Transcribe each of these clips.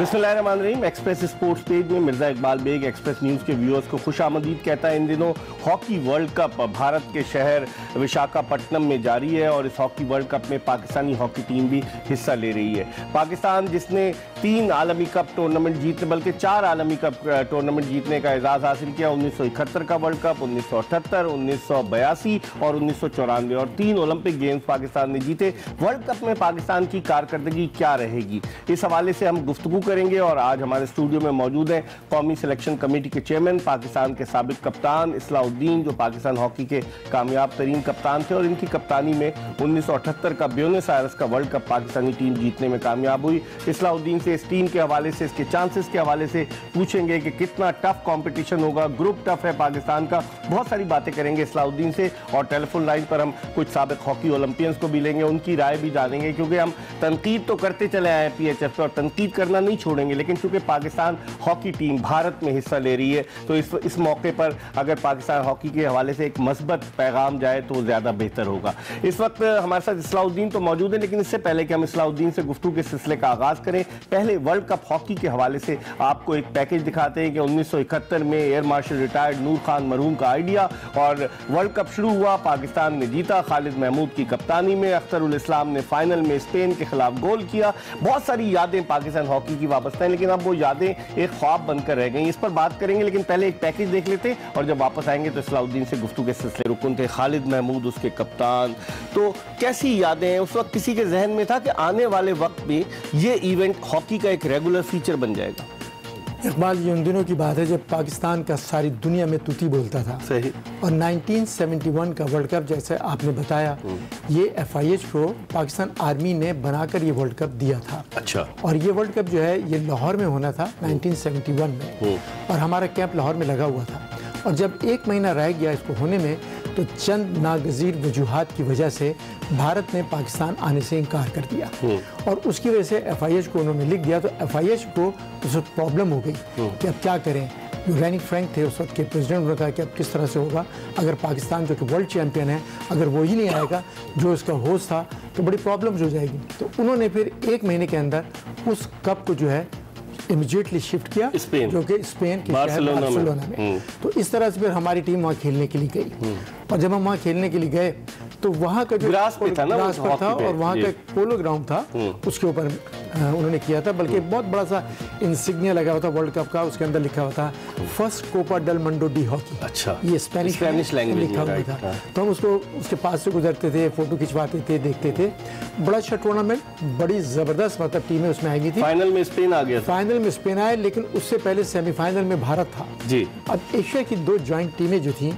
बिस्मिल्लाहिर्रहमानिर्रहीम। Express sports page में Mirza Iqbal Baig Express News के व्यूअर्स को खुशामदीद कहता है। इन दिनों हॉकी वर्ल्ड कप भारत के शहर विशाखापट्टनम में जारी है और इस हॉकी वर्ल्ड कप में पाकिस्तानी हॉकी टीम भी हिस्सा ले रही है। पाकिस्तान जिसने 3 आलमी कप टूर्नामेंट जीतने बल्कि 4 आलमी कप टूर्नामेंट जीतने का एजाज़ हासिल किया। 1971 का वर्ल्ड कप, 1978, 1982 और 1994 और 3 ओलंपिक गेम्स पाकिस्तान ने जीते। वर्ल्ड कप में पाकिस्तान की कारकर्दगी क्या रहेगी, इस हवाले से हम गुफ्तगू करेंगे। और आज हमारे स्टूडियो में मौजूद हैं कौमी सिलेक्शन कमेटी के चेयरमैन, पाकिस्तान के साबिक कप्तान इस्लाउद्दीन, जो पाकिस्तान हॉकी के कामयाब तरीन कप्तान थे और इनकी कप्तानी में 1978 का ब्यूनस आयर्स का वर्ल्ड कप पाकिस्तानी टीम जीतने में कामयाब हुई। इस्लाउद्दीन से इस टीम के हवाले से, इसके चांसेस के हवाले से पूछेंगे कि कितना टफ कंपटीशन होगा, ग्रुप टफ है पाकिस्तान का। बहुत सारी बातें करेंगे इस्लाउद्दीन से और टेलीफोन लाइन पर हम कुछ साबिक हॉकी ओलंपियंस को भी लेंगे, उनकी राय भी जानेंगे, क्योंकि हम तनकीद तो करते चले आए PHF पर और तनकीद करना नहीं छोड़ेंगे, लेकिन चूंकि पाकिस्तान हॉकी टीम भारत में हिस्सा ले रही है तो इस मौके पर अगर पाकिस्तान हॉकी के हवाले से एक मस्बत पैगाम जाए तो ज़्यादा बेहतर होगा। इस वक्त हमारे साथ इस्लाउद्दीन तो मौजूद है, लेकिन इससे पहले कि हम इस्लाउद्दीन से गुफ्तगू के सिलसिले का आगाज़ करें, पहले वर्ल्ड कप हॉकी के हवाले से आपको एक पैकेज दिखाते हैं कि 1971 में एयर मार्शल रिटायर्ड नूर खान मरहूम का आइडिया और वर्ल्ड कप शुरू हुआ, पाकिस्तान ने जीता खालिद महमूद की कप्तानी में। अख्तरुल इस्लाम ने फाइनल में स्पेन के खिलाफ गोल किया। बहुत सारी यादें पाकिस्तान हॉकी की वापस हैं, लेकिन अब वो यादें एक ख्वाब बनकर रह गई। इस पर बात करेंगे, लेकिन पहले एक पैकेज देख लेते हैं और जब वापस आएंगे तो इस्लाउद्दीन से गुफ्तगू के सिलसिले रुकन थे। खालिद महमूद उसके कप्तान, तो कैसी यादें हैं? उस वक्त किसी के जहन में था कि आने वाले वक्त में ये इवेंट हॉकी का एक रेगुलर फीचर बन जाएगा? इकबाल, ये उन दिनों की बात है जब पाकिस्तान का सारी दुनिया में तूती बोलता था। सही। और 1971 का वर्ल्ड कप, जैसे आपने बताया, ये FIH को पाकिस्तान आर्मी ने बनाकर ये वर्ल्ड कप दिया था। अच्छा। और ये वर्ल्ड कप जो है ये लाहौर में होना था 1971 में और हमारा कैंप लाहौर में लगा हुआ था। और जब 1 महीना रह गया इसको होने में तो चंद नागजीर वजूहात की वजह से भारत ने पाकिस्तान आने से इनकार कर दिया और उसकी वजह से FIH को उन्होंने लिख दिया। तो FIH को उस वक्त प्रॉब्लम हो गई कि अब क्या करें। रैनिक फ्रैंक थे उस वक्त के प्रेसिडेंट, उन्होंने कहा कि अब किस तरह से होगा अगर पाकिस्तान जो कि वर्ल्ड चैंपियन है अगर वो ही नहीं आएगा जो इसका होस्ट था तो बड़ी प्रॉब्लम्स हो जाएगी। तो उन्होंने फिर 1 महीने के अंदर उस कप को जो है इमीडिएटली शिफ्ट किया स्पेन, जो कि स्पेन के बार्सिलोना में। तो इस तरह से फिर हमारी टीम वहाँ खेलने के लिए गई और जब हम वहाँ खेलने के लिए गए तो वहाँ का जो ग्रास पे था ना, ग्रास पर था और वहाँ का एक पोलो ग्राउंड था, उसके ऊपर उन्होंने किया था। बल्कि बहुत बड़ा सा इंसिग्निया लगा हुआ था वर्ल्ड कप का, उसके अंदर लिखा हुआ था first Copa del Mundo de hockey. अच्छा। ये स्पेनिश लैंग्वेज लिखा हुआ था। तो हम उसके पास से गुजरते थे, फोटो खिंचवाते थे, देखते थे। बड़ा अच्छा टूर्नामेंट, बड़ी जबरदस्त मतलब टीमें उसमें आई थी। फाइनल में स्पेन आ गया, फाइनल में स्पेन आए, लेकिन उससे पहले सेमीफाइनल में भारत था जी। अब एशिया की 2 ज्वाइंट टीमें जो थी,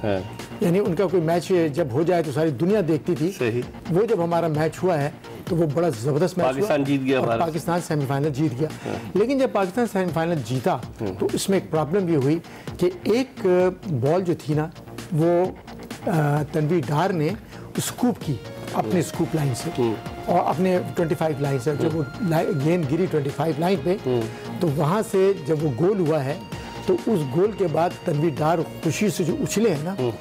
यानी उनका कोई मैच जब हो जाए तो सारी दुनिया देखती थी। सही। वो जब हमारा मैच हुआ है तो वो बड़ा जबरदस्त मैच हुआ, पाकिस्तान जीत गया, पाकिस्तान सेमीफाइनल जीत गया। लेकिन जब पाकिस्तान सेमीफाइनल जीता तो इसमें एक प्रॉब्लम ये हुई कि एक बॉल जो थी ना वो तनवीर डार ने स्कूप की अपने स्कूप लाइन से और अपने 25 लाइन से। जब वो गेंद गिरी 25 लाइन पे तो वहाँ से जब वो गोल हुआ है तो उस गोल के बाद तनवीर डार खुशी से जो उछले हैं ना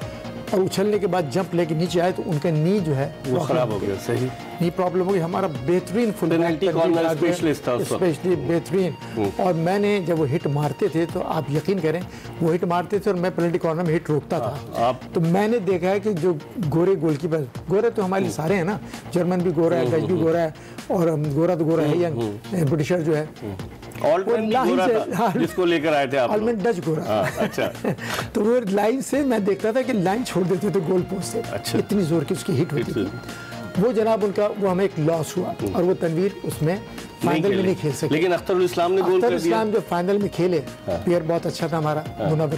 और उछलने के बाद जंप लेके नीचे आए तो उनका नी जो है वो खराब हो गया। सही। नी प्रॉब्लम हो गई। हमारा बेहतरीन फुल स्पेशलिस्ट था, स्पेशली बेहतरीन। और मैंने जब वो हिट मारते थे तो आप यकीन करें वो हिट मारते थे और मैं पेनल्टी कॉर्नर में हिट रोकता था। तो मैंने देखा है कि जो गोरे गोलकीपर, गोरे तो हमारे सारे हैं ना, जर्मन भी गोरा है, डच भी गोरा है और गोरा तो गोरा है, यंग ब्रिटिशर जो है जिसको लेकर आए थे आप लोग। डच गोरा। अच्छा। तो वो लाइन से मैं देखता था कि लाइन छोड़ देते थे गोल पोस्ट से। अच्छा। इतनी जोर की उसकी हिट होती थी। वो जनाब उनका वो हमें एक लॉस हुआ और वो तनवीर उसमें फाइनल में नहीं खेल सके। लेकिन अख्तरुल इस्लाम ने गोल कर दिया। अख्तरुल इस्लाम जो फाइनल में खेले, प्लेयर बहुत अच्छा था हमारा, मुनव्वर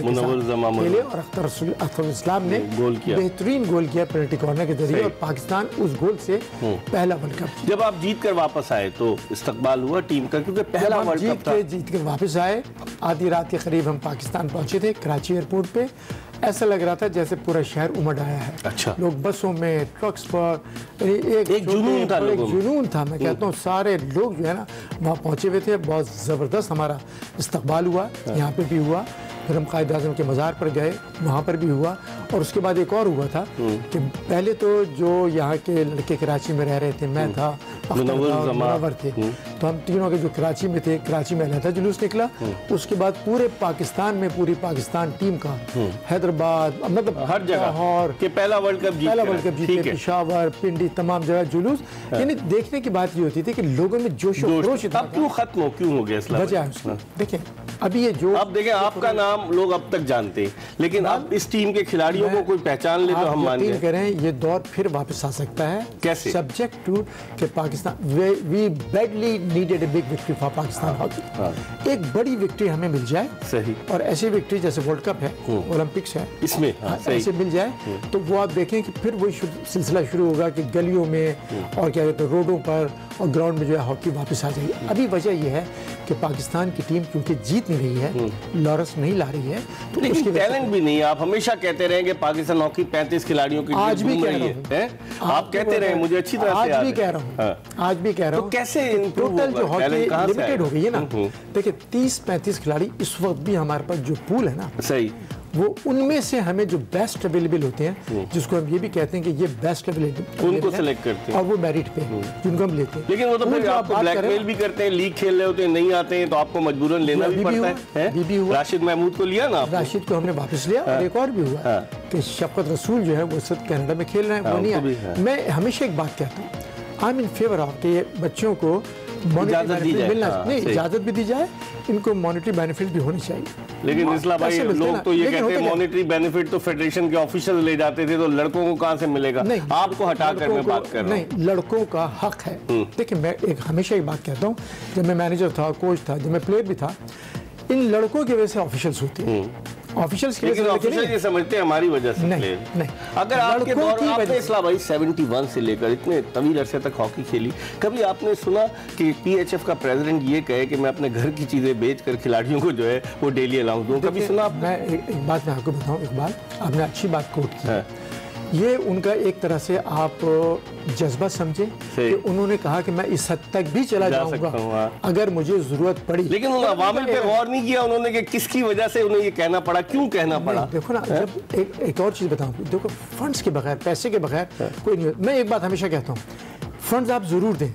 खेले और अख्तरुल इस्लाम ने गोल किया, बेहतरीन गोल किया पेनल्टी कॉर्नर के जरिए और पाकिस्तान उस गोल से पहला वर्ल्ड कप। जब आप जीत कर वापस आए तो इस्तकबाल हुआ टीम का, क्योंकि पहला वर्ल्ड कप था। जीत कर वापस आए, आधी रात के करीब हम पाकिस्तान पहुंचे थे कराची एयरपोर्ट पे। ऐसा लग रहा था जैसे पूरा शहर उमड़ आया है। अच्छा। लोग बसों में, ट्रक्स पर, एक जुनून था। मैं कहता हूँ सारे लोग जो है ना वहाँ पहुँचे हुए थे। बहुत ज़बरदस्त हमारा इस्तकबाल हुआ, यहाँ पे भी हुआ। फिर हम कायद आज़म के मज़ार पर गए, वहाँ पर भी हुआ। और उसके बाद एक और हुआ था कि पहले तो जो यहाँ के लड़के कराची में रह रहे थे, मैं था, मुनव्वर थे, तो हम तीनों के जो कराची में थे, कराची में अलहदा जुलूस निकला। उसके बाद पूरे पाकिस्तान में पूरी पाकिस्तान टीम का, हैदराबाद, मतलब हर जगह लाहौर कि पहला वर्ल्ड कप जीते, पेशावर, पिंडी, तमाम जगह जुलूस। यानी देखने की बात ये होती थी कि लोगों में जोश और खरोश अब क्यों खत्म क्यों हो गया? वजह है उसकी। देखें अभी ये जो अब देखें आपका नाम लोग अब तक जानते हैं, लेकिन अब इस टीम के खिलाड़ियों को कोई पहचान ले तो हम मान यकीन करें ये दौर फिर वापस आ सकता है। कैसे? सब्जेक्ट टू कि Pakistan we badly needed a big victory for Pakistan hockey. एक बड़ी विक्ट्री हमें मिल जाए, सही, और ऐसी विक्ट्री जैसे वर्ल्ड कप है, ओलंपिक्स है, इसमें ऐसे मिल जाए तो वो आप देखें कि फिर वही सिलसिला शुरू होगा कि गलियों में और क्या कहते हैं रोडों पर और ग्राउंड में जो है हॉकी वापस आ जाएगी। अभी वजह यह है कि पाकिस्तान की टीम क्योंकि जीत नहीं रही है, लॉरेंस नहीं ला रही है, तो लेकिन टैलेंट भी नहीं है। आप हमेशा कहते रहेंगे पाकिस्तान हॉकी 35 खिलाड़ियों की आज भी कह रहा है, आप कहते रहे, मुझे अच्छी तरह से आज भी कह रहा हूँ, आज भी कह रहा हूँ। तो कैसे टोटल जो हॉकी लिमिटेड हो गई है ना, देखिए 30-35 खिलाड़ी इस वक्त भी हमारे पास जो पूल है ना, सही, वो उनमें से हमें जो बेस्ट अवेलेबल होते हैं, जिसको हम ये भी कहते हैं कि ये बेस्ट अवेलेबल, उनको सेलेक्ट करते हैं और वो मेरिट पे जिनको हम लेते हैं। लेकिन वो तो फिर आपको ब्लैकमेल भी करते हैं, लीग खेल रहे होते हैं, नहीं आते हैं तो आपको मजबूरन लेना भी पड़ता है। राशिद महमूद को लिया ना, राशिद को हमने वापस लिया। और एक और भी हुआ कि शफकत रसूल जो है वो सब कनाडा में खेल रहे हैं, वो नहीं आए। मैं हमेशा एक बात कहता हूँ, I am in favour of कि बच्चों को इजाजत दी जाए, नहीं इजाजत भी दी जाए, इनको मॉनेटरी बेनिफिट भी होने चाहिए। लेकिन इस्लाम भाई लोग तो ये कहते हैं मॉनेटरी बेनिफिट तो फेडरेशन के ऑफिशियल ले जाते थे, तो लड़कों को कहाँ से मिलेगा? नहीं, आपको हटाकर मैं बात कर रहा हूँ। नहीं, लड़कों का हक है। देखिए मैं हमेशा एक बात कहता हूँ, जब मैं मैनेजर था, कोच था, जब मैं प्लेयर भी था, इन लड़कों की वजह से ऑफिशियल्स होती है। ऑफिशियल्स के ऑफिशियल ये समझते हैं हमारी वजह से नहीं। अगर आपके दौर में आपने इस्लाम भाई 71 से लेकर इतने तवील अरसे तक हॉकी खेली, कभी आपने सुना कि पीएचएफ का प्रेसिडेंट ये कहे कि मैं अपने घर की चीजें बेचकर खिलाड़ियों को जो है वो डेली अलाउंस दूं? कभी सुना? मैं एक बात मैं आपको बताऊं, एक बात आपने अच्छी बात कोट की, ये उनका एक तरह से आप जज्बा समझे कि उन्होंने कहा कि मैं इस हद तक भी चला जाऊंगा अगर मुझे जरूरत पड़ी। लेकिन उन्होंने अवामिल पे गौर नहीं किया उन्होंने कि किसकी वजह से उन्हें ये कहना पड़ा, क्यों कहना पड़ा? देखो ना, जब एक और चीज बताऊं, देखो फंड्स के बगैर, पैसे के बगैर कोई नहीं। मैं एक बात हमेशा कहता हूँ, फंड्स आप जरूर दें,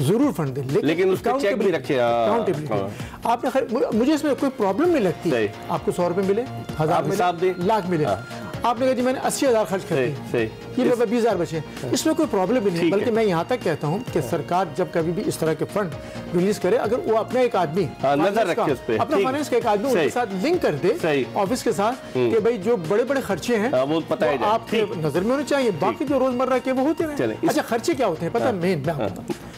जरूर फंड दें, लेकिन उसका चेक भी रखे, अकाउंटेबिलिटी। आपने, मुझे इसमें कोई प्रॉब्लम नहीं लगती, आपको 100 रुपए मिले, 1000 मिले, लाख मिले, आपने कहा जी मैंने 80,000 खर्च कर दिए, ये 20,000 बचे, इसमें कोई प्रॉब्लम भी नहीं। बल्कि मैं यहाँ तक कहता हूँ कि सरकार जब कभी भी इस तरह के फंड रिलीज करे, अगर वो अपना एक आदमी नजर रखे उस पे, अपना फाइनेंस का एक आदमी उनके साथ लिंक कर दे ऑफिस के साथ कि भाई जो बड़े बड़े खर्चे हैं वो पता है आपके नजर में होने चाहिए, बाकी जो रोजमर्रा के वो होते हैं। अच्छा खर्चे क्या होते हैं पता है? मेन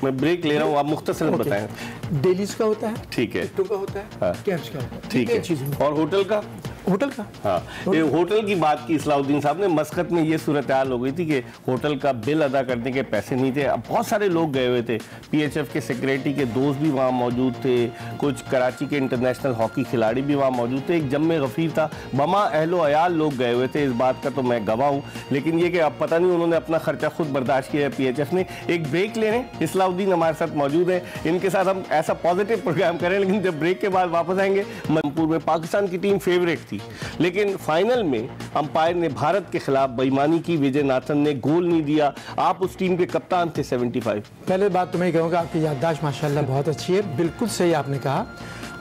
मैं ब्रेक ले रहा हूँ, आप मुख्तसर बताएं। डेलीज का होता है, ठीक है, का होता है, कैंप्स का होता है, ठीक है, और होटल का? होटल का, हाँ, ये होटल की बात की इस्लाउद्दीन साहब ने। मस्कत में ये सूरत हाल हो गई थी कि होटल का बिल अदा करने के पैसे नहीं थे। अब बहुत सारे लोग गए हुए थे, पीएचएफ के सेक्रेटरी के दोस्त भी वहाँ मौजूद थे, कुछ कराची के इंटरनेशनल हॉकी खिलाड़ी भी वहाँ मौजूद थे, एक जम्मे गफीर था, बमा अहलो अयाल लोग गए हुए थे। इस बात का तो मैं गवाह हूँ, लेकिन ये कि अब पता नहीं उन्होंने अपना खर्चा खुद बर्दाश्त किया है पीएचएफ ने। एक ब्रेक ले रहे हैं, इस्लाउद्दीन हमारे साथ मौजूद है, इनके साथ हम ऐसा पॉजिटिव प्रोग्राम करें, लेकिन जब ब्रेक के बाद वापस आएंगे। मनपुर में पाकिस्तान की टीम फेवरेट थी, लेकिन फाइनल में अंपायर ने भारत के खिलाफ बेईमानी की, विजय नाथन ने गोल नहीं दिया। आप उस टीम के कप्तान थे 75। पहले बात तो मैं कहूँगा आपकी याददाश्त माशाल्लाह बहुत अच्छी है, बिल्कुल सही आपने कहा।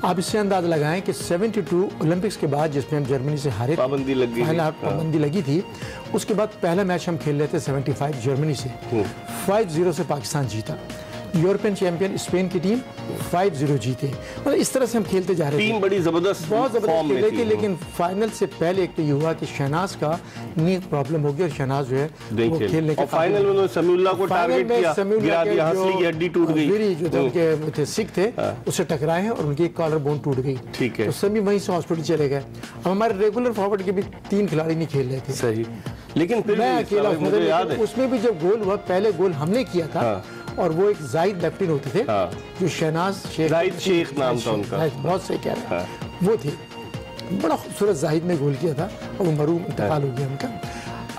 आप इससे अंदाजा लगाएं कि 72 ओलंपिक्स के बाद जिसमें हम जर्मनी से हारे, पाबंदी लग गई, पाबंदी लगी थी, उसके बाद पहला मैच हम खेल रहे थे 75 जर्मनी से, 5-0 से पाकिस्तान जीता। यूरोपियन चैंपियन स्पेन की टीम 5-0 जीते। मतलब इस तरह से हम खेलते जा रहे थे, टीम बड़ी जबरदस्त, बहुत जबरदस्त खेल रही थी। लेकिन फाइनल से पहले एक तो ये हुआ कि शहनाज का नी प्रॉब्लम हो गई और शहनाज जो है वो खेलने के फाइनल में समीउल्लाह को टारगेट किया, गिरा दिया, हंसली की हड्डी टूट गई, जो उनके सिख थे उससे टकराए हैं और उनकी कॉलर बोन टूट गई। ठीक है, तो समी वहीं से हॉस्पिटल चले गए। अब हमारे रेगुलर फॉरवर्ड के भी 3 खिलाड़ी नहीं खेल रहे थे। सही, लेकिन फिर मैं अकेला उसमें भी जब गोल हुआ, पहले गोल हमने किया था और वो एक जाहिद लेफ्टिन होते थे, जो शहनाज शेख नाम था उनका, बहुत सही कह रहा है, वो थे। बड़ा खूबसूरत जाहिद ने गोल किया था और वो मरूम इंतकाल हो गया उनका।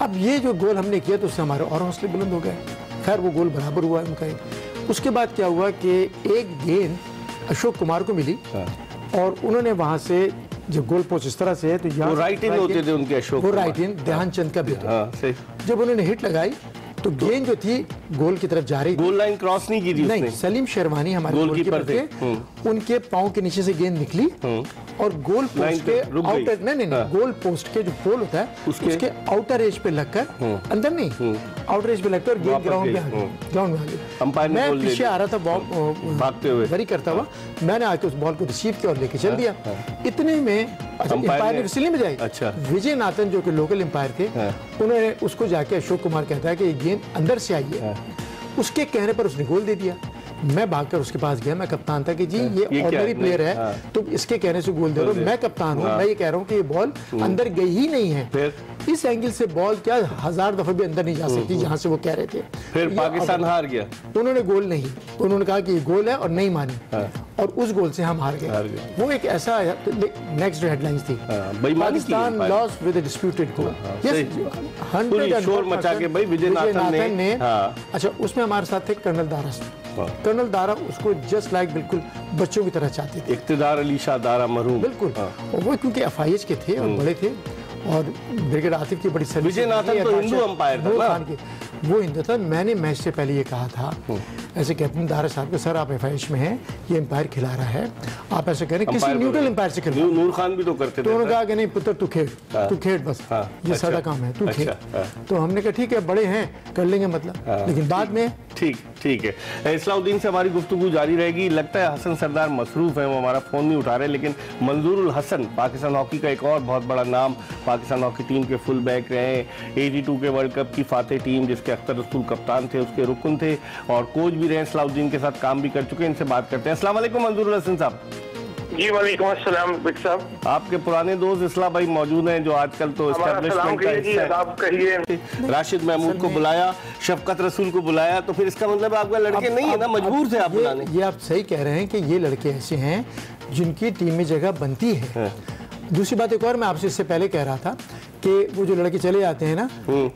अब ये जो गोल हमने किया तो उससे हमारे और हौसले बुलंद हो गए। खैर वो गोल बराबर हुआ उनका। उसके बाद क्या हुआ कि एक गेंद अशोक कुमार को मिली और उन्होंने वहां से जब गोल पोस्ट इस तरह से है तो यहाँ राइट इन होते थे उनके, अशोक वो राइट इन ध्यानचंद का बेटा। जब उन्होंने हिट लगाई तो गेंद जो थी गोल की तरफ जा रही थी, गोल लाइन क्रॉस नहीं की थी नहीं, उसने। सलीम शेरवानी हमारे गोलकीपर थे, उनके पांव के नीचे से गेंद निकली और गोल पोस्ट के आउटर नहीं गोल पोस्ट के जो पोल होता है उसके आउटर एज पे लगकर, अंदर नहीं आउटर एज पे लगकर गेंद ग्राउंड में आ गई, ग्राउंड में आ गई। मैं पीछे आ रहा था भागते हुए, वरी करता हुआ, मैंने आके उस बॉल को रिसीव किया और लेके चल दिया। इतने में अंपायर ने रिसीव नहीं बजाई। अच्छा। विजय नाथन जो कि लोकल अंपायर थे, उन्होंने उसको जाके अशोक कुमार कहता है कि ये गेंद अंदर से आई है, उसके कहने पर उसने गोल दे दिया। मैं भागकर उसके पास गया, मैं कप्तान था कि जी ये ऑर्डिनरी प्लेयर है, तो इसके कहने से गोल दे रहा हूं, मैं कप्तान हूं, मैं ये कह रहा हूं कि ये बॉल अंदर गई ही नहीं है। इस एंगल से बॉल क्या 1000 दफे भी अंदर नहीं जा सकती जहां से वो कह रहे थे। फिर पाकिस्तान हार गया, उन्होंने गोल नहीं, उन्होंने कहा कि ये गोल है और नहीं मानी, और उस गोल से हम हार गए। वो एक ऐसा नेक्स्ट हेडलाइंस थी, Pakistan loss with a disputed goal. Yes, शोर मचा के भाई विजय नाथन ने। अच्छा, उसमें हमारे साथ थे कर्नल दारा। कर्नल दारा उसको जस्ट लाइक बिल्कुल बच्चों की तरह चाहते थे। इक्तिदार अली शाह दारा मरहूम, बिल्कुल। और वो क्योंकि एफआईएच के थे और बड़े थे, और ब्रिगेड आतिफ की बड़ी सर्विस। विजय नाथन तो हिंदू अंपायर था, वो हिंदू था। मैंने मैच से पहले ये कहा था ऐसे कैप्टन दारा साहब को, सर आप एफआईएच में हैं, ये अंपायर खिला रहा है, आप ऐसे करें किसी न्यूट्रल अंपायर से खिलाओ। नूर खान भी तो करते थे। तो उन्होंने कहा कि नहीं पुत्र तू खेल बस, ये सादा काम है, तू खेल। तो हमने कहा ठीक है, बड़े हैं कर लेंगे मतलब, लेकिन बाद में ठीक है। इस्लाउद्दीन से हमारी गुफ्तगू जारी रहेगी। लगता है हसन सरदार मसरूफ है, वो हमारा फोन नहीं उठा रहे, लेकिन मंजूरुल हसन पाकिस्तान हॉकी का एक और बहुत बड़ा नाम, पाकिस्तान हॉकी टीम के फुल बैक रहे, 82 के वर्ल्ड कप की फातेह टीम जिसके अख्तर रसूल कप्तान थे, उसके रुकन थे, और कोच भी रहे, इस्लाउद्दीन के साथ काम भी कर चुके हैं। इनसे बात करते हैं। अस्सलाम वालेकुम मंजूरुल हसन साहब। जी वालेकुम अस्सलाम बिग साहब। आपके पुराने दोस्त इस्लाह भाई मौजूद हैं, जो आजकल तो एस्टैब्लिशमेंट का हिस्सा है। राशिद महमूद को बुलाया, शफकत रसूल को बुलाया, तो फिर इसका मतलब आपका लड़के नहीं है ना, मजबूर थे आप बुलाने। ये आप सही कह रहे हैं कि ये लड़के ऐसे हैं जिनकी टीम में जगह बनती है। दूसरी बात एक और मैं आपसे इससे पहले कह रहा था कि वो जो लड़के चले जाते हैं ना,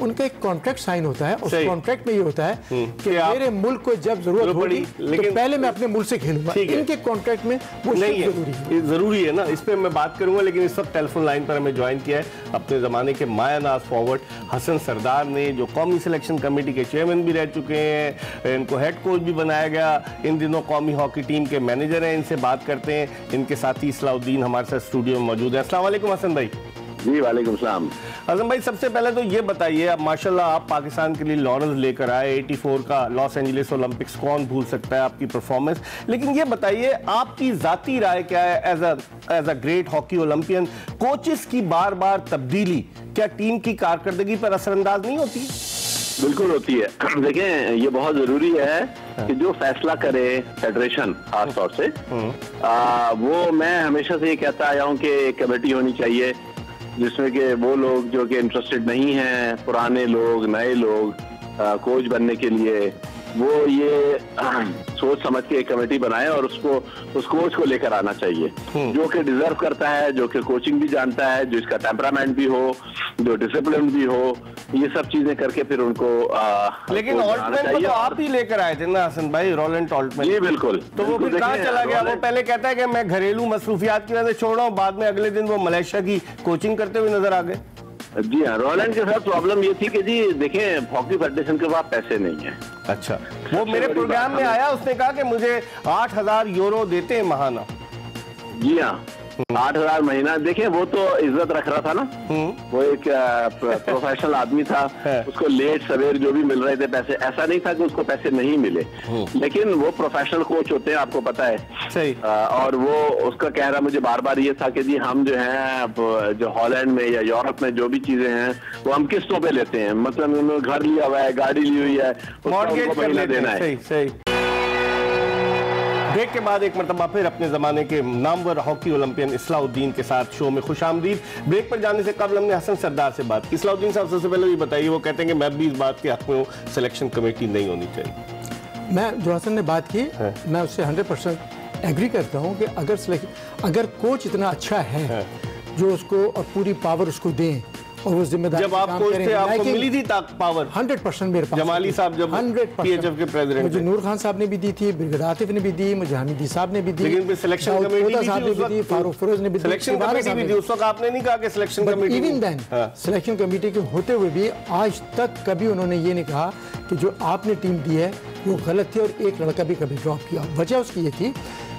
उनका एक कॉन्ट्रैक्ट साइन होता है, उस कॉन्ट्रैक्ट में ये होता है कि मेरे मुल्क को जब जरूरत होगी तो पहले मैं अपने मुल्क से खेलूंगा। इनके कॉन्ट्रैक्ट में वो नहीं है, जरूरी है ना, इस पे मैं बात करूंगा। लेकिन इस वक्त टेलीफोन लाइन पर हमें ज्वाइन किया है अपने जमाने के मायानाज फॉरवर्ड हसन सरदार ने, जो कौमी सिलेक्शन कमेटी के चेयरमैन भी रह चुके हैं, इनको हेड कोच भी बनाया गया, इन दिनों कौमी हॉकी टीम के मैनेजर हैं। इनसे बात करते हैं। इनके साथी इस्लाउद्दीन हमारे साथ स्टूडियो में मौजूद है। अस्सलाम वालेकुम हसन भाई। जी वालेकुम सलाम। हसन भाई, सबसे पहले तो ये बताइए, अब माशाल्लाह आप पाकिस्तान के लिए लॉरेंस लेकर आए, 84 का लॉस एंजलिस ओलंपिक्स, कौन भूल सकता है आपकी परफॉर्मेंस। लेकिन ये बताइए आपकी जाती राय क्या है as a great hockey Olympian, coaches की बार बार तब्दीली क्या टीम की कारकर्दगी पर असरअंदाज नहीं होती? बिल्कुल होती है। देखें, ये बहुत जरूरी है कि जो फैसला करे फेडरेशन खास तौर से, वो मैं हमेशा से ये कहता आया हूँ कि एक कमेटी होनी चाहिए जिसमें कि वो लोग जो कि इंटरेस्टेड नहीं हैं, पुराने लोग, नए लोग, कोच बनने के लिए, वो ये सोच समझ के एक कमेटी बनाए और उसको उस कोच को लेकर आना चाहिए जो कि डिजर्व करता है, जो कि कोचिंग भी जानता है, जो इसका टेम्परामेंट भी हो, जो डिसिप्लिन भी हो, ये सब चीजें करके फिर उनको लेकिन ऑल्टमैन को तो आप ही लेकर आए थे ना हसन भाई, रोलैंड ऑल्टमैन। जी बिल्कुल। तो वो फिर कहाँ चला गया? वो पहले कहता है कि मैं घरेलू मसरूफियात की वजह से छोड़ रहा हूँ, बाद में अगले दिन वो मलेशिया की कोचिंग करते हुए नजर आ गए। जी हाँ, रोलैंड के साथ प्रॉब्लम ये थी कि जी देखें, हॉकी फेडरेशन के पास पैसे नहीं है। अच्छा, वो मेरे प्रोग्राम में आया, उसने कहा कि मुझे 8000 यूरो देते हैं महाना। जी हाँ, 8000 महीना। देखें, वो तो इज्जत रख रहा था ना, वो एक प्रोफेशनल आदमी था, उसको लेट सवेर जो भी मिल रहे थे पैसे, ऐसा नहीं था कि उसको पैसे नहीं मिले, लेकिन वो प्रोफेशनल कोच होते हैं, आपको पता है। सही। और वो उसका कह रहा मुझे बार बार ये था कि जी हम जो है जो हॉलैंड में या यूरोप में जो भी चीजें हैं वो हम किस्तों पे लेते हैं, मतलब उन्होंने घर लिया हुआ है, गाड़ी ली हुई है, मॉर्गेज कर लेते हैं। सही सही। ब्रेक के बाद एक मरतबा फिर अपने ज़माने के नामवर हॉकी ओलंपियन इस्लाउद्दीन के साथ शो में खुशामदीद। ब्रेक पर जाने से कबल हमने हसन सरदार से बात की। इस्लाउद्दीन साहब, सबसे पहले ये बताइए, वो कहते हैं कि मैं भी इस बात के हक में हूँ, सिलेक्शन कमेटी नहीं होनी चाहिए। मैं जो हसन ने बात की, मैं उससे 100% एग्री करता हूँ कि अगर कोच इतना अच्छा है जो उसको और पूरी पावर उसको दें और वो जिम्मेदारी जब आप कोच थे आपको मिली थी पावर 100% मेरे पास जमाली साहब जब 100% पीएचएफ के प्रेसिडेंट मुझे नूर खान साहब ने भी दी थी, ब्रिगेड आतिफ ने भी दी, मुझे हामिदी साहब ने भी दी, लेकिन फिर सिलेक्शन कमेटी भी दी, फारूक फिरोज ने भी दी, सिलेक्शन कमेटी भी दी। उस वक्त आपने नहीं कहा कि selection committee, even then selection committee के होते हुए भी आज तक कभी उन्होंने ये नहीं कहा कि जो आपने टीम दी है वो गलत थी और एक लड़का भी कभी ड्रॉप किया। वजह उसकी ये थी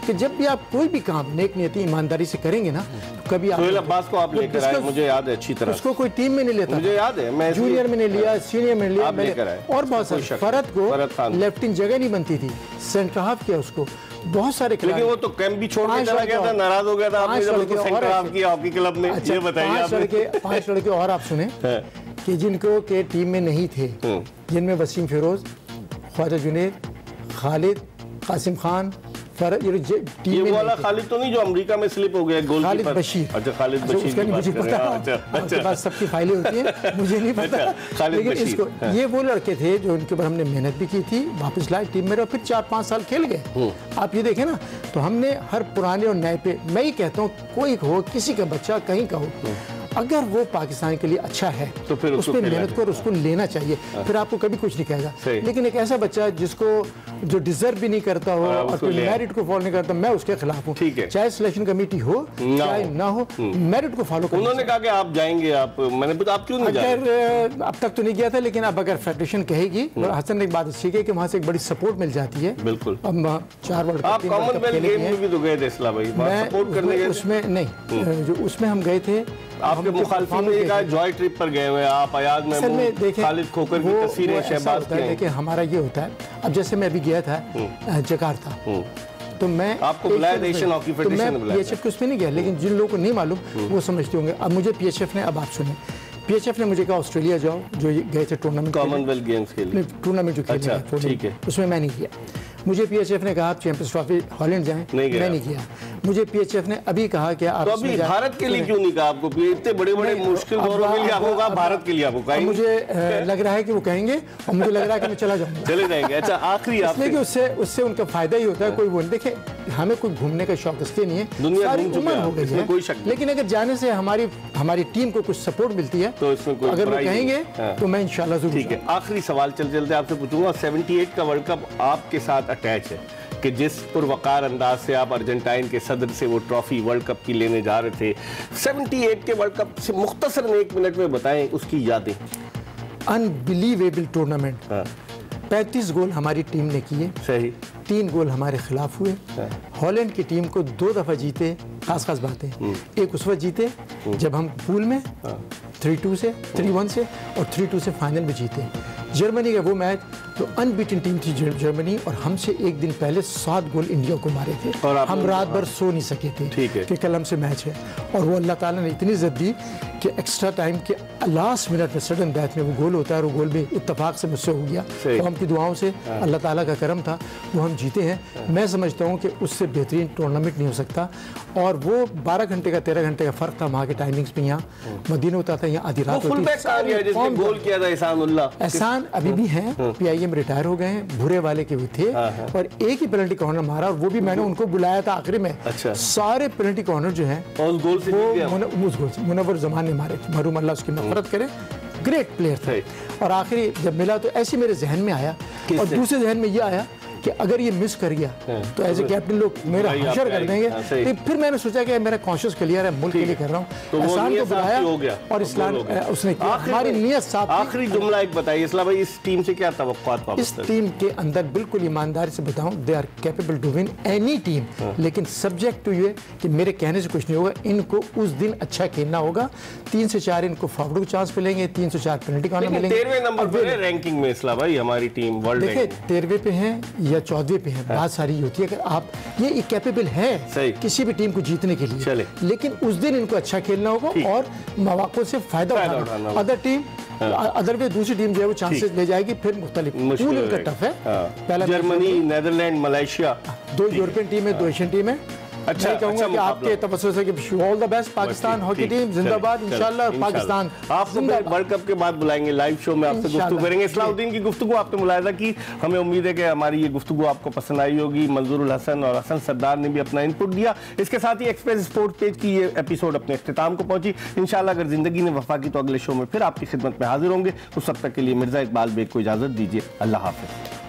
कि जब भी आप कोई भी काम नेक नियति ईमानदारी से करेंगे ना, तो कभी आप सोहेल अब्बास को आप लेकर आए, मुझे याद है अच्छी तरह, उसको कोई टीम में नहीं लेता, मुझे याद है, मैं जूनियर में नहीं लिया, सीनियर में लिया, आप लेकर आए। और बहुत सारे फरत को लेफ्टिंग जगह नहीं बनती थी, सेंटर हाफ किया उसको, बहुत सारे, लेकिन वो तो कैंप भी छोड़ के चला गया था, नाराज हो गया था आपने जब उसको सेंटर हाफ किया हॉकी क्लब में। ये बताइए आप, 5 लड़के और आप सुने कि जिनको के टीम में नहीं थे, जिनमें वसीम फिरोज, ख्वाजा जुनैद, खालिद, कासिम खान, ये वाला खालिद तो नहीं जो अमेरिका में स्लिप हो गया गोल खालिद बशीर। अच्छा खालिद बशीर की बात कर रहे हैं। आपके पास सबकी फाइलें होती हैं, मुझे नहीं पता, लेकिन इसको ये वो लड़के थे जो उनके ऊपर हमने मेहनत भी की थी, वापस लाए टीम में और फिर 4-5 साल खेल गए। आप ये देखें ना, तो हमने हर पुराने और नए पे, मैं ही कहता हूँ कोई हो, किसी का बच्चा कहीं का हो, अगर वो पाकिस्तान के लिए अच्छा है तो फिर उस पर मेहनत कर, उसको लेना चाहिए, फिर आपको कभी कुछ नहीं कहेगा। लेकिन एक ऐसा बच्चा जिसको जो डिजर्व भी नहीं करता हो और फिर मेरिट को फॉलो नहीं करता, मैं उसके खिलाफ हूँ। चाहे सिलेक्शन कमेटी हो चाहे ना हो, मेरिट को फॉलो करना। उन्होंने कहा कि आप जाएंगे, मैंने पूछा आप क्यों नहीं जा रहे? अब तक तो नहीं गया था, लेकिन अब अगर फेडरेशन कहेगी, हसन ने एक बात अच्छी है कि वहाँ से एक बड़ी सपोर्ट मिल जाती है। बिल्कुल, अब 4 वर्ल्ड कप कॉमनवेल्थ गेम में भी तो गए थे इस्लाम भाई, सपोर्ट करने गए उसमें नहीं, जो उसमें हम गए थे, आपके मुखालिफिन ने कहा जॉय ट्रिप पर गए हुए आप, अयाज में खालिद खोकर की तस्वीरें शहबाज की हैं। देखिए हमारा ये होता है, अब जैसे मैं अभी गया था जकार्ता, तो मैं आपको बुलाया था एशियन हॉकी फेडरेशन ने बुलाया, पीएचएफ को उसमें नहीं गया, लेकिन जिन लोगों को नहीं मालूम वो समझते होंगे। अब मुझे पीएचएफ ने, अब आप सुने, पीएचएफ ने मुझे कहा ऑस्ट्रेलिया जाओ, जो गए थे टूर्नामेंट, कॉमनवेल्थ गेम्स के लिए टूर्नामेंट जो खेले, ठीक है, उसमें मैं नहीं किया। मुझे पीएचएफ ने कहा आप चैंपियंस ट्रॉफी हॉलैंड जाएं, मैं नहीं किया। मुझे पीएचएफ ने अभी कहा कि आप, तो अभी भारत के लिए क्यों नहीं कहा आपको? इतने बड़े-बड़े मुश्किल दौरों के लिए आपको कहा, भारत के लिए आपको कहा? मुझे लग रहा है कि वो कहेंगे और मुझे लग रहा है कि मैं चला जाऊंगा, चले जाएंगे। अच्छा आखिरी आप, इसलिए कि उससे उनका फायदा ही होता है। कोई बोल, देखिए हमें कोई घूमने का शौक इसलिए नहीं है, दुनिया सारी उम्र हो गई है, कोई शक नहीं, लेकिन अगर जाने से हमारी टीम को कुछ सपोर्ट मिलती है तो इसमें कोई, अगर वो कहेंगे तो मैं इंशाल्लाह जरूर। ठीक है, आखिरी सवाल चलते आपसे पूछूंगा, 78 का वर्ल्ड कप आपके साथ अटैच है कि जिस पुरवकार अंदाज से आप अर्जेंटाइन के सदर से वो ट्रॉफी वर्ल्ड कप की लेने जा रहे थे, 78 के वर्ल्ड कप से मुख्तसर 1 मिनट में बताएं उसकी यादें। अनबिलीवेबल टूर्नामेंट, 35 गोल हमारी टीम ने किए, सही 3 गोल हमारे खिलाफ हुए। हॉलैंड की टीम को 2 दफा जीते, खास बातें, एक उस वक्त जीते जब हम पूल में 3-2 से 3-1 से और 3-2 से फाइनल में जीते। जर्मनी का वो मैच तो अनबीटन टीम थी जर्मनी, और हमसे एक दिन पहले 7 गोल इंडिया को मारे थे, और हम रात भर सो नहीं सके थे कि कल हमसे मैच है। और वो अल्लाह ताला ने इतनी इज्जत दी कि एक्स्ट्रा टाइम के लास्ट मिनट में सडन डेथ में वो गोल होता है, और वो गोल भी इत्तेफाक से मुझसे हो गया, तो हम की दुआओं से अल्लाह ताला का करम था, वो हम जीते हैं। मैं समझता हूँ कि उससे बेहतरीन टूर्नामेंट नहीं हो सकता। और वो 12 घंटे का 13 घंटे का फ़र्क था वहाँ के टाइमिंग्स में। यहाँ मदीना होता था, यहाँ आधी रात होती थी। गोल किया था एहसान अभी भी हैं, PIM रिटायर हो गए हैं, भूरे वाले के भी थे, और एक ही पेनल्टी कॉर्नर मारा, और वो भी मैंने उनको बुलाया था आखिरी में। अच्छा। सारे पेनल्टी कॉर्नर जो हैं उस गोल से मुनव्वर जमान ने मारे थे, मरूम अल्लाह उसकी मग़फ़िरत करे, ग्रेट प्लेयर थे। और आखिरी जब मिला तो ऐसे मेरे जहन में आया, और दूसरे जहन में ये आया कि अगर ये मिस कर गया तो एज ए कैप्टन लोग मेरा हशर कर देंगे। तो फिर मैंने सोचा कि मेरा कॉन्शियस क्लियर है, मुल्क के लिए कर रहा हूँ, तो इस्लाम को बुलाया और इस्लाम उसने हमारी नियत साफ। आखिरी जुमला एक बताइए इस्लाम भाई, इस टीम से क्या तवक्कुआत? इस टीम के अंदर बिल्कुल ईमानदारी से बताऊं, they are capable to win any team, लेकिन सब्जेक्ट टू ये कि मेरे कहने से कुछ नहीं होगा, इनको उस दिन अच्छा खेलना होगा। 3 से 4 इनको फॉरवर्ड को चांस मिलेंगे, 3 से 4 पेनल्टी कॉर्नर मिलेंगे। 13वें नंबर पर है रैंकिंग में इस्लाम भाई हमारी टीम, वर्ल्ड देखिए 13वें पे है या 14वें पे है, बात सारी होती है कि आप ये कैपेबल है किसी भी टीम को जीतने के लिए, लेकिन उस दिन इनको अच्छा खेलना होगा और मौकों से फायदा उठाना। अदर टीम अदरवाइज दूसरी टीम जो है वो चांसेस ले जाएगी, फिर मुख्तलिफ पूल इनका टफ है। पहला Germany, Netherland, Malaysia, 2 European team है, 2 एशियन टीम है, अच्छा, मैं कहूंगा अच्छा कि आपके तवज्जो से कि all the best Pakistan hockey team जिंदाबाद इंशाल्लाह। पाकिस्तान आपको वर्ल्ड कप के बाद बुलाएंगे लाइव शो में, आपसे गुफ्तगू करेंगे। सलाहुद्दीन की गुफ्तगू आपने मुलाहिजा की, हमें उम्मीद है कि हमारी ये गुफ्तगू आपको पसंद आई होगी। मंजूरुल हसन और हसन सरदार ने भी अपना इनपुट दिया। इसके साथ ही एक्सप्रेस स्पोर्ट पेज की ये एपिसोड अपने इख्तिताम को पहुंची। इंशाल्लाह अगर जिंदगी ने वफा की तो अगले शो में फिर आपकी खिदमत में हाजिर होंगे। उस वक्त तक के लिए मिर्जा इकबाल बेग को इजाजत दीजिए। अल्लाह हाफिज।